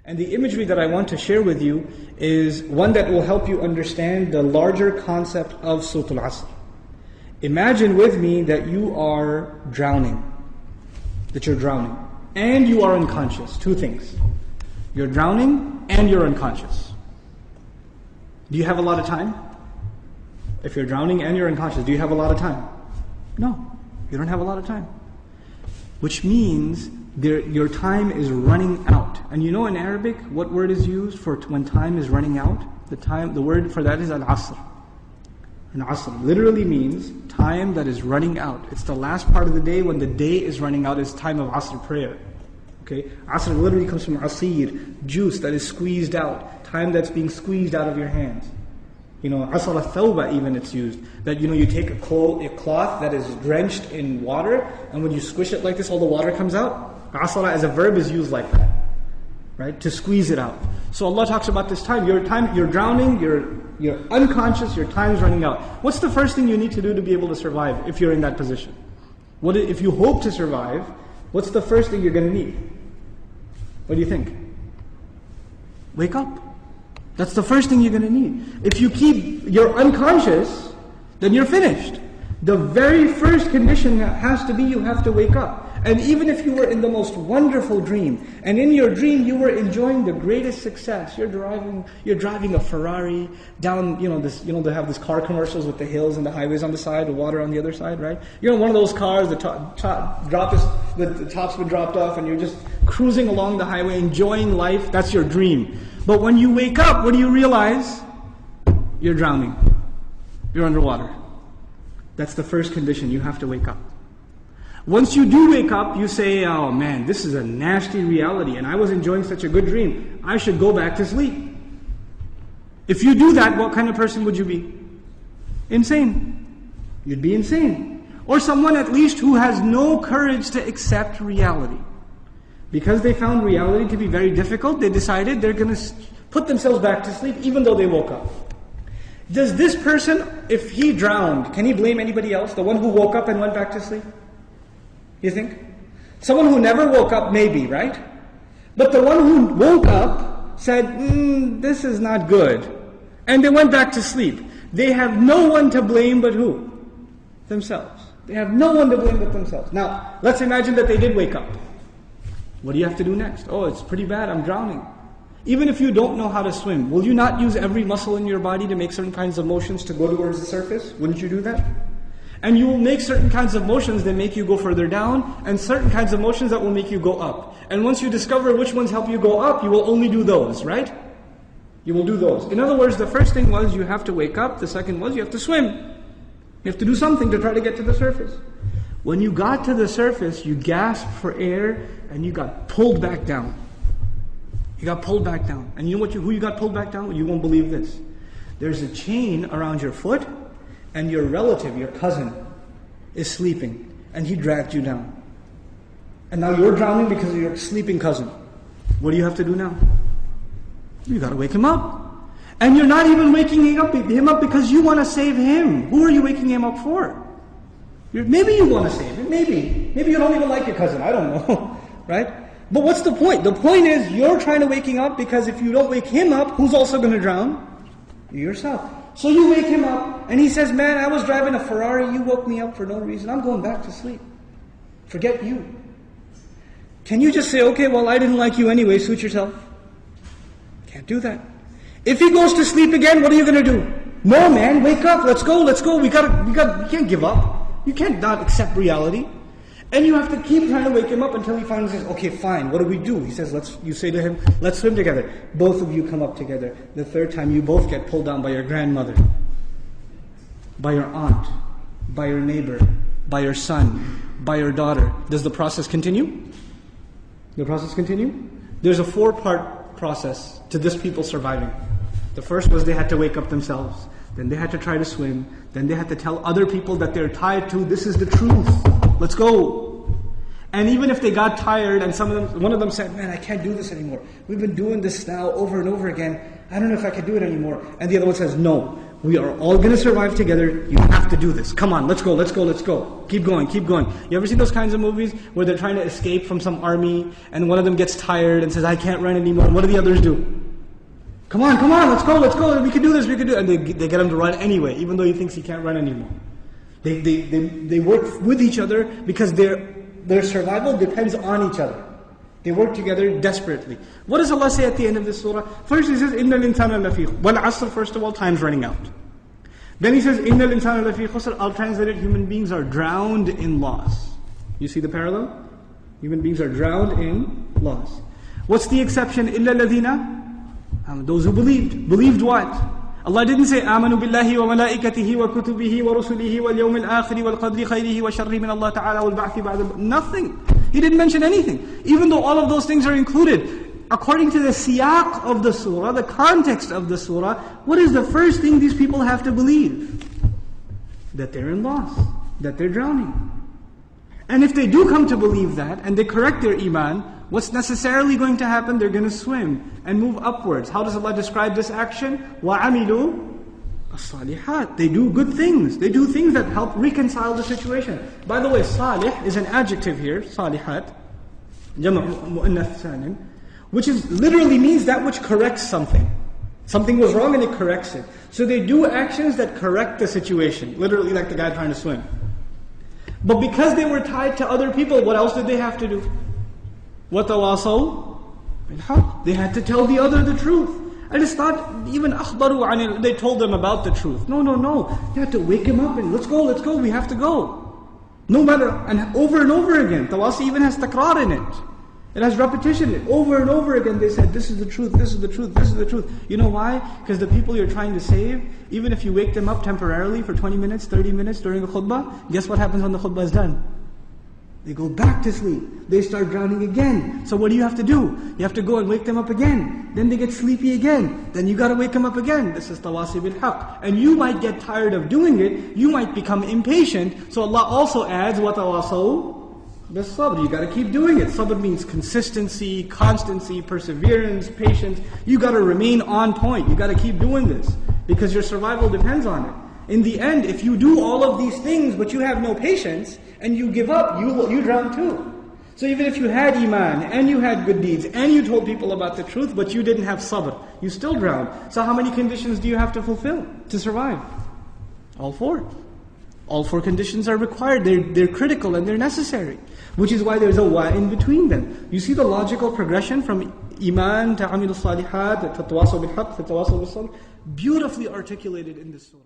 And the imagery that I want to share with you is one that will help you understand the larger concept of Surah Al-Asr. Imagine with me that you are drowning. And you are unconscious. Two things. You're drowning and you're unconscious. Do you have a lot of time? If you're drowning and you're unconscious, do you have a lot of time? No, you don't have a lot of time. Which means your time is running out. And you know in Arabic, what word is used for when time is running out? The word for that is al-Asr. And Asr literally means time that is running out. It's the last part of the day when the day is running out. It's time of Asr prayer. Okay, Asr literally comes from asir, juice that is squeezed out, time that's being squeezed out of your hands. You know, asr al-thawba even it's used. That you take a cloth that is drenched in water, and when you squish it like this, all the water comes out. Asra as a verb is used like that, right? To squeeze it out. So Allah talks about this time. You're drowning, you're unconscious, your time's running out. What's the first thing you need to do to be able to survive if you're in that position? If you hope to survive, what's the first thing you're going to need? What do you think? Wake up. That's the first thing you're going to need. If you're unconscious, then you're finished. The very first condition has to be you have to wake up. And even if you were in the most wonderful dream, and in your dream you were enjoying the greatest success, you're driving a Ferrari down, they have these car commercials with the hills and the highways on the side, the water on the other side, right? You're in one of those cars, the top's been dropped off, and you're just cruising along the highway, enjoying life. That's your dream. But when you wake up, what do you realize? You're drowning. You're underwater. That's the first condition. You have to wake up. Once you do wake up, you say, oh man, this is a nasty reality and I was enjoying such a good dream. I should go back to sleep. If you do that, what kind of person would you be? Insane. You'd be insane. Or someone at least who has no courage to accept reality. Because they found reality to be very difficult, they decided they're going to put themselves back to sleep even though they woke up. Does this person, if he drowned, can he blame anybody else? The one who woke up and went back to sleep? You think? Someone who never woke up, maybe, right? But the one who woke up said, this is not good. And they went back to sleep. They have no one to blame but who? Themselves. They have no one to blame but themselves. Now, let's imagine that they did wake up. What do you have to do next? Oh, it's pretty bad, I'm drowning. Even if you don't know how to swim, will you not use every muscle in your body to make certain kinds of motions to go towards the surface? Wouldn't you do that? And you will make certain kinds of motions that make you go further down, and certain kinds of motions that will make you go up. And once you discover which ones help you go up, you will only do those, right? You will do those. In other words, the first thing was you have to wake up. The second was you have to swim. You have to do something to try to get to the surface. When you got to the surface, you gasped for air, and you got pulled back down. You got pulled back down. And you know who you got pulled back down? You won't believe this. There's a chain around your foot, and your relative, your cousin, is sleeping, and he dragged you down. And now you're drowning because of your sleeping cousin. What do you have to do now? You got to wake him up. And you're not even waking him up because you want to save him. Who are you waking him up for? Maybe you want to save him. Maybe you don't even like your cousin. I don't know, right? But what's the point? The point is you're trying to wake him up because if you don't wake him up, who's also going to drown? You yourself. So you wake him up, and he says, man, I was driving a Ferrari, you woke me up for no reason, I'm going back to sleep. Forget you. Can you just say, okay, well, I didn't like you anyway, suit yourself? Can't do that. If he goes to sleep again, what are you going to do? No, man, wake up, let's go, we can't give up. You can't not accept reality. And you have to keep trying to wake him up until he finally says, okay, fine, what do we do? He says, you say to him, let's swim together. Both of you come up together. The third time, you both get pulled down by your grandmother, by your aunt, by your neighbor, by your son, by your daughter. Does the process continue? The process continue? There's a 4-part process to this people surviving. The first was they had to wake up themselves. Then they had to try to swim. Then they had to tell other people that they're tied to, this is the truth. Let's go. And even if they got tired and one of them said, man, I can't do this anymore. We've been doing this now over and over again. I don't know if I can do it anymore. And the other one says, no, We are all going to survive together. You have to do this. Come on, let's go, let's go, let's go. Keep going, keep going. You ever seen those kinds of movies where they're trying to escape from some army and one of them gets tired and says, I can't run anymore. And what do the others do? Come on, let's go, we can do this, we can do it. And they get him to run anyway, even though he thinks he can't run anymore. They work with each other because their survival depends on each other. They work together desperately. What does Allah say at the end of this surah? First He says, إِنَّ الْإِنسَانَ لَفِي خُسْرٍ. وَالْعَصْرِ, first of all, time's running out. Then He says, إِنَّ الْإِنسَانَ لَفِي خُسْرٍ. I'll translate it, human beings are drowned in loss. You see the parallel? Human beings are drowned in loss. What's the exception? إِلَّا الَّذِينَ, those who believed. Believed what? Allah didn't say آمنوا بالله وملائكته وكتبه ورسله واليوم الآخر والقدر خيره وشره من الله تعالى والبعث بعد. Nothing. He didn't mention anything. Even though all of those things are included. According to the siyaq of the surah, the context of the surah, what is the first thing these people have to believe? That they're in loss. That they're drowning. And if they do come to believe that, and they correct their iman, what's necessarily going to happen? They're going to swim and move upwards. How does Allah describe this action? وَعَمِلُوا الصَّالِحَاتِ. They do good things. They do things that help reconcile the situation. By the way, salih is an adjective here, salihat, جمع مؤنث سالم, which literally means that which corrects something. Something was wrong and it corrects it. So they do actions that correct the situation. Literally like the guy trying to swim. But because they were tied to other people, what else did they have to do? وَتَوَاصَوْا بِالْحَقِّ. They had to tell the other the truth. And it's not even أخبروا عن it. They told them about the truth. No. You have to wake him up and let's go, we have to go. No matter, and over again. Tawasi even has takrar in it. It has repetition. Over and over again they said, this is the truth, this is the truth, this is the truth. You know why? Because the people you're trying to save, even if you wake them up temporarily for 20 minutes, 30 minutes during a khutbah, guess what happens when the khutbah is done? They go back to sleep. They start drowning again. So what do you have to do? You have to go and wake them up again. Then they get sleepy again. Then you got to wake them up again. This is tawasi bil haqq. And you might get tired of doing it. You might become impatient. So Allah also adds, وَتَوَاصَوْا بِالصَّبْرِ. You got to keep doing it. Sabr means consistency, constancy, perseverance, patience. You got to remain on point. You got to keep doing this. Because your survival depends on it. In the end, if you do all of these things but you have no patience, and you give up, you drown too. So even if you had iman, and you had good deeds, and you told people about the truth, but you didn't have sabr, you still drown. So how many conditions do you have to fulfill to survive? All four. All four conditions are required. They're critical and they're necessary. Which is why there's a wa in between them. You see the logical progression from iman to amilu salihat, to tawasaw bil haqq, to tawasaw bil sabr, beautifully articulated in this surah.